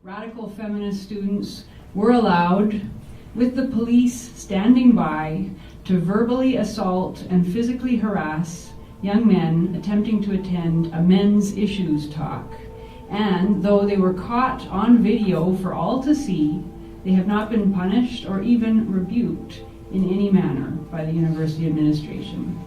Radical feminist students were allowed, with the police standing by, to verbally assault and physically harass young men attempting to attend a men's issues talk. And though they were caught on video for all to see, they have not been punished or even rebuked in any manner by the university administration.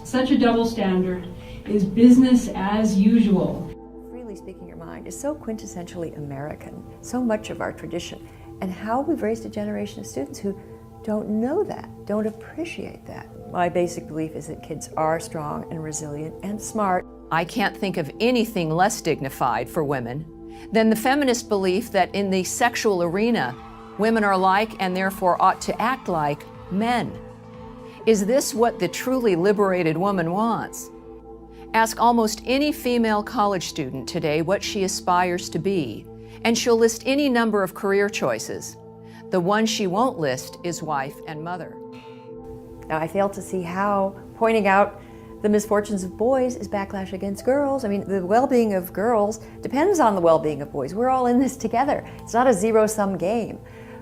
Such a double standard is business as usual. Freely speaking your mind is so quintessentially American, so much of our tradition, and how we've raised a generation of students who don't know that, don't appreciate that. My basic belief is that kids are strong and resilient and smart. I can't think of anything less dignified for women than the feminist belief that in the sexual arena, women are like and therefore ought to act like men. Is this what the truly liberated woman wants? Ask almost any female college student today what she aspires to be, and she'll list any number of career choices. The one she won't list is wife and mother. Now, I fail to see how pointing out the misfortunes of boys is backlash against girls. I mean, the well-being of girls depends on the well-being of boys. We're all in this together. It's not a zero-sum game.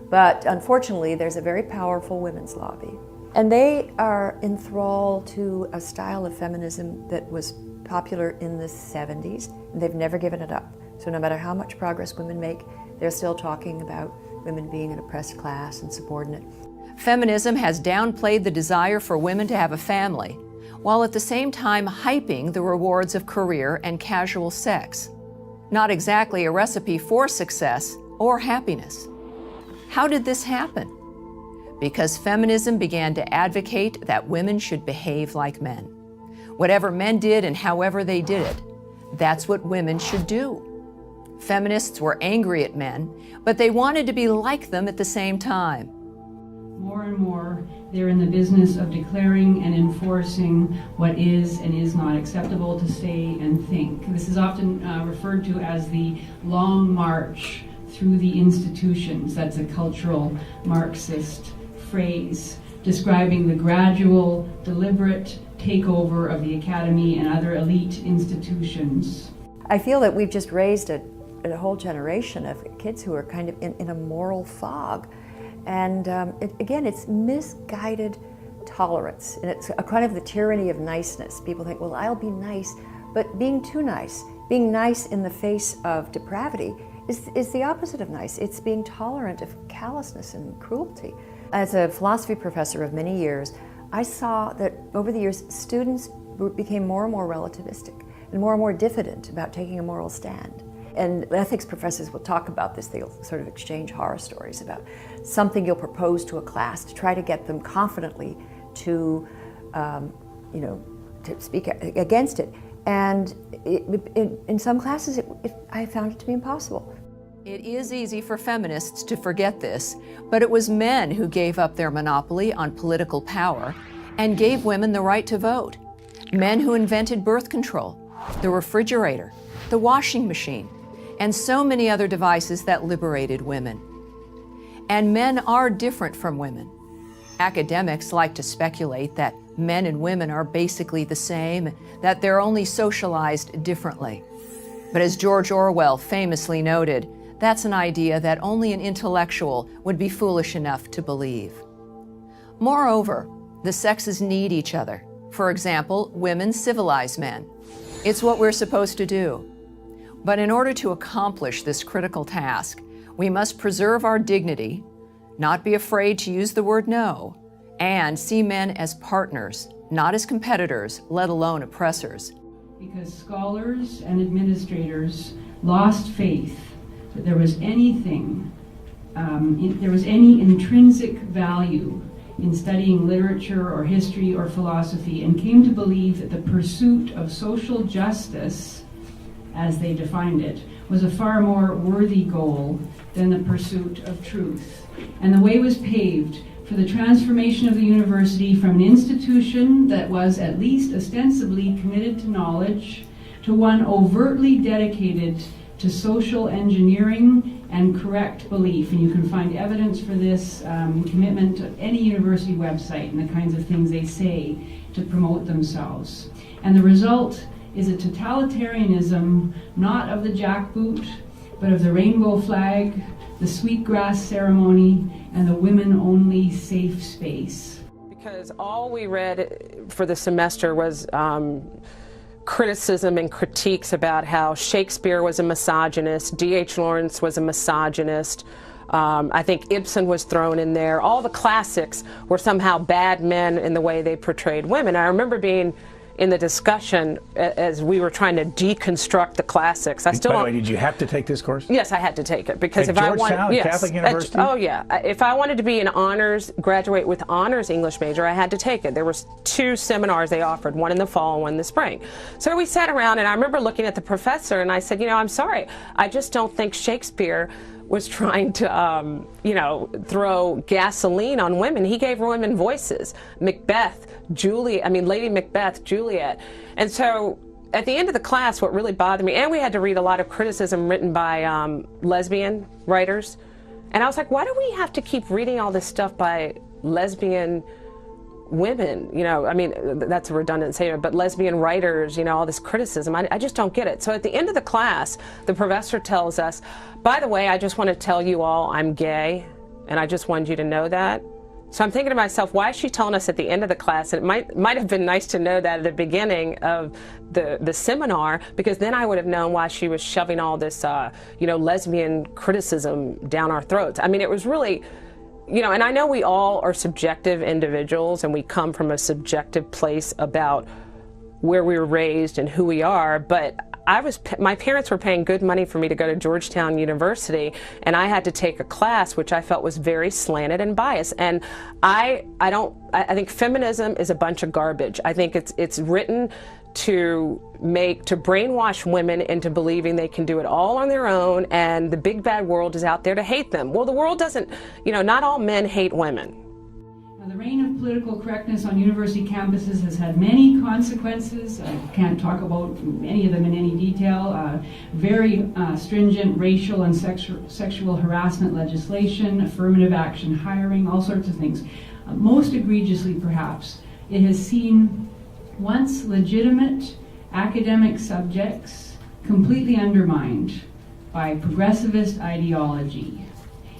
But unfortunately, there's a very powerful women's lobby. And they are enthralled to a style of feminism that was popular in the 70s, and they've never given it up. So no matter how much progress women make, they're still talking about women being an oppressed class and subordinate. Feminism has downplayed the desire for women to have a family, while at the same time hyping the rewards of career and casual sex. Not exactly a recipe for success or happiness. How did this happen? Because feminism began to advocate that women should behave like men. Whatever men did and however they did it, that's what women should do. Feminists were angry at men, but they wanted to be like them at the same time. More and more, they're in the business of declaring and enforcing what is and is not acceptable to say and think. This is often referred to as the long march through the institutions. That's a cultural Marxist phrase describing the gradual, deliberate takeover of the academy and other elite institutions. I feel that we've just raised a whole generation of kids who are kind of in a moral fog. And again, it's misguided tolerance. And it's a kind of the tyranny of niceness. People think, well, I'll be nice, but being too nice, being nice in the face of depravity is the opposite of nice. It's being tolerant of callousness and cruelty. As a philosophy professor of many years, I saw that over the years, students became more and more relativistic and more diffident about taking a moral stand. And ethics professors will talk about this. They'll sort of exchange horror stories about something you'll propose to a class to try to get them confidently to, to speak against it. And in some classes, I found it to be impossible. It is easy for feminists to forget this, but it was men who gave up their monopoly on political power and gave women the right to vote. Men who invented birth control, the refrigerator, the washing machine, and so many other devices that liberated women. And men are different from women. Academics like to speculate that men and women are basically the same, that they're only socialized differently. But as George Orwell famously noted, that's an idea that only an intellectual would be foolish enough to believe. Moreover, the sexes need each other. For example, women civilize men. It's what we're supposed to do. But in order to accomplish this critical task, we must preserve our dignity, not be afraid to use the word no, and see men as partners, not as competitors, let alone oppressors. Because scholars and administrators lost faith that there was anything, there was any intrinsic value in studying literature or history or philosophy, and came to believe that the pursuit of social justice, as they defined it, was a far more worthy goal than the pursuit of truth. And the way was paved for the transformation of the university from an institution that was at least ostensibly committed to knowledge to one overtly dedicated to social engineering and correct belief. And you can find evidence for this commitment at any university website and the kinds of things they say to promote themselves. And the result is a totalitarianism not of the jackboot, but of the rainbow flag, the sweetgrass ceremony, and the women-only safe space. Because all we read for the semester was criticism and critiques about how Shakespeare was a misogynist, D.H. Lawrence was a misogynist, I think Ibsen was thrown in there. All the classics were somehow bad men in the way they portrayed women. I remember being in the discussion as we were trying to deconstruct the classics. By the way, did you have to take this course? Yes, I had to take it because At if I wanted, Georgetown, Catholic University? Oh yeah, if I wanted to be an honors, graduate with honors English major, I had to take it. There was 2 seminars they offered, one in the fall and one in the spring. So we sat around, and I remember looking at the professor, and I said, you know, I'm sorry, I just don't think Shakespeare was trying to, you know, throw gasoline on women. He gave women voices. Macbeth, Lady Macbeth, Juliet. And so at the end of the class, what really bothered me, and we had to read a lot of criticism written by lesbian writers, and I was like, why do we have to keep reading all this stuff by lesbian women? You know, I mean, that's a redundant statement, but lesbian writers, you know, all this criticism, I just don't get it. So at the end of the class, the professor tells us, by the way, I just want to tell you all I'm gay, and I just wanted you to know that. So I'm thinking to myself, why is she telling us at the end of the class? And it might have been nice to know that at the beginning of the seminar, because then I would have known why she was shoving all this, you know, lesbian criticism down our throats. I mean, it was really, you know, and I know we all are subjective individuals, and we come from a subjective place about where we were raised and who we are, but my parents were paying good money for me to go to Georgetown University, and I had to take a class which I felt was very slanted and biased. And I think feminism is a bunch of garbage. I think it's written to brainwash women into believing they can do it all on their own, and the big bad world is out there to hate them. Well, the world doesn't, you know, not all men hate women. The reign of political correctness on university campuses has had many consequences. I can't talk about any of them in any detail. Very stringent racial and sexual harassment legislation, affirmative action hiring, all sorts of things. Most egregiously, perhaps, it has seen once legitimate academic subjects completely undermined by progressivist ideology.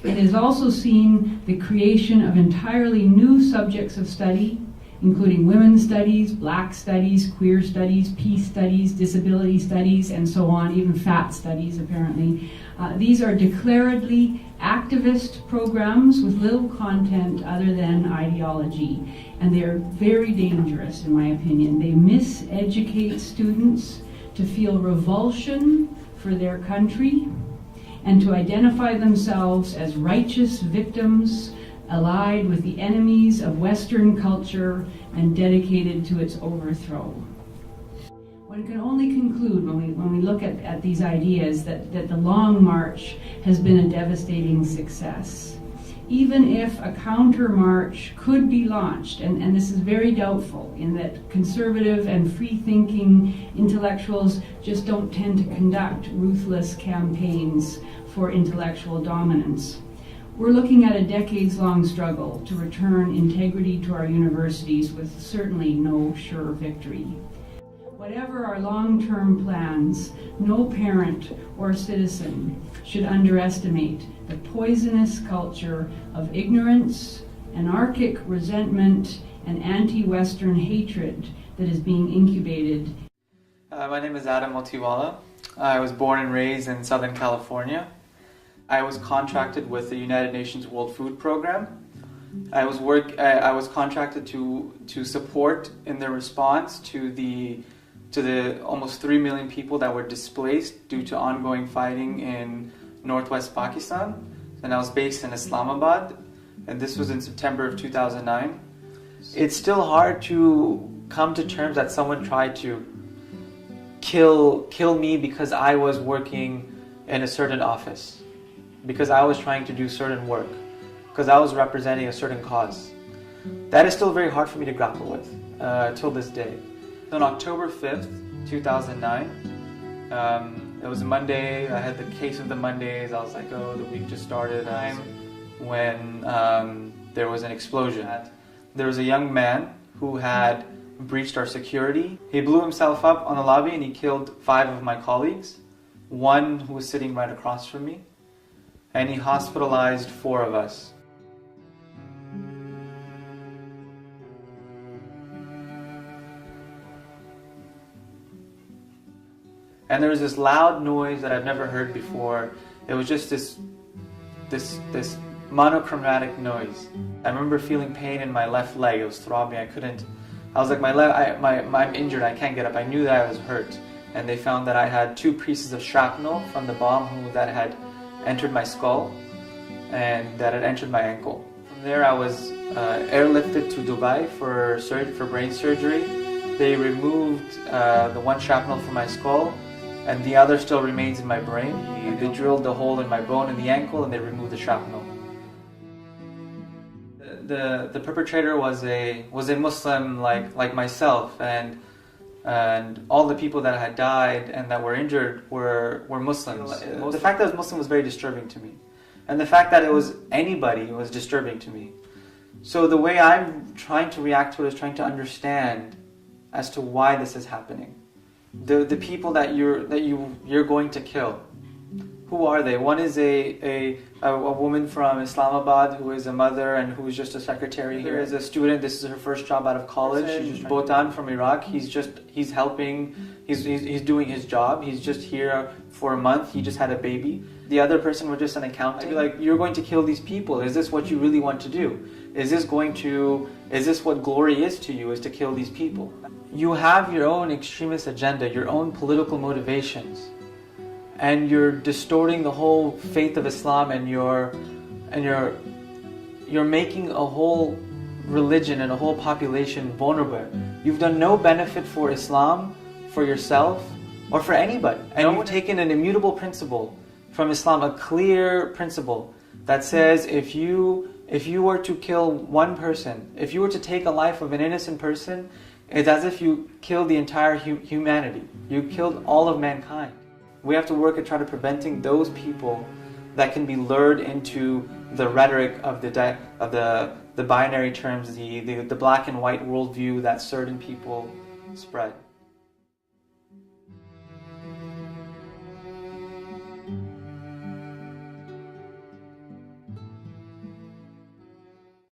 It has also seen the creation of entirely new subjects of study, including women's studies, black studies, queer studies, peace studies, disability studies, and so on, even fat studies, apparently. These are declaredly activist programs with little content other than ideology, and they are very dangerous, in my opinion. They miseducate students to feel revulsion for their country, and to identify themselves as righteous victims allied with the enemies of Western culture and dedicated to its overthrow. One can only conclude when we look at these ideas that the Long March has been a devastating success. Even if a counter march could be launched, and this is very doubtful in that conservative and free-thinking intellectuals just don't tend to conduct ruthless campaigns for intellectual dominance. We're looking at a decades-long struggle to return integrity to our universities with certainly no sure victory. Whatever our long-term plans, no parent or citizen should underestimate the poisonous culture of ignorance, anarchic resentment, and anti-Western hatred that is being incubated. My name is Adam Motiwala. I was born and raised in Southern California. I was contracted with the United Nations World Food Program. I was contracted to support in their response to the almost 3 million people that were displaced due to ongoing fighting in northwest Pakistan. And I was based in Islamabad, and this was in September of 2009. It's still hard to come to terms that someone tried to kill me because I was working in a certain office, because I was trying to do certain work, because I was representing a certain cause. That is still very hard for me to grapple with till this day. On October 5th, 2009, it was a Monday. I had the case of the Mondays. I was like, oh, the week just started. When there was an explosion. There was a young man who had breached our security. He blew himself up on the lobby and he killed 5 of my colleagues. one who was sitting right across from me, and he hospitalized 4 of us. And there was this loud noise that I've never heard before. It was just this monochromatic noise. I remember feeling pain in my left leg. It was throbbing. I was like, I'm injured. I can't get up. I knew that I was hurt. And they found that I had 2 pieces of shrapnel from the bomb that had entered my skull and that had entered my ankle. From there, I was airlifted to Dubai for brain surgery. They removed the 1 shrapnel from my skull, and the other still remains in my brain. They drilled the hole in my bone in the ankle, and they removed the shrapnel. The perpetrator was a Muslim like myself, and all the people that had died and that were injured were Muslims. The fact that it was Muslim was very disturbing to me, and the fact that it was anybody was disturbing to me. So the way I'm trying to react to it is trying to understand as to why this is happening. The people that you're going to kill, who are they? One is a woman from Islamabad who is a mother and who is just a secretary here. Is a student. This is her first job out of college. Botan from Iraq. He's helping. He's doing his job. He's just here for a month. He just had a baby. The other person was just an accountant. I'd be like, you're going to kill these people. Is this what you really want to do? Is this what glory is to you? Is to kill these people? You have your own extremist agenda, your own political motivations, and you're distorting the whole faith of Islam, and you're making a whole religion and a whole population vulnerable. You've done no benefit for Islam, for yourself, or for anybody. And you've taken an immutable principle from Islam, a clear principle that says if you were to kill one person, if you were to take a life of an innocent person, it's as if you killed the entire humanity. You killed all of mankind. We have to work at trying to preventing those people that can be lured into the rhetoric of the binary terms, the black and white worldview that certain people spread.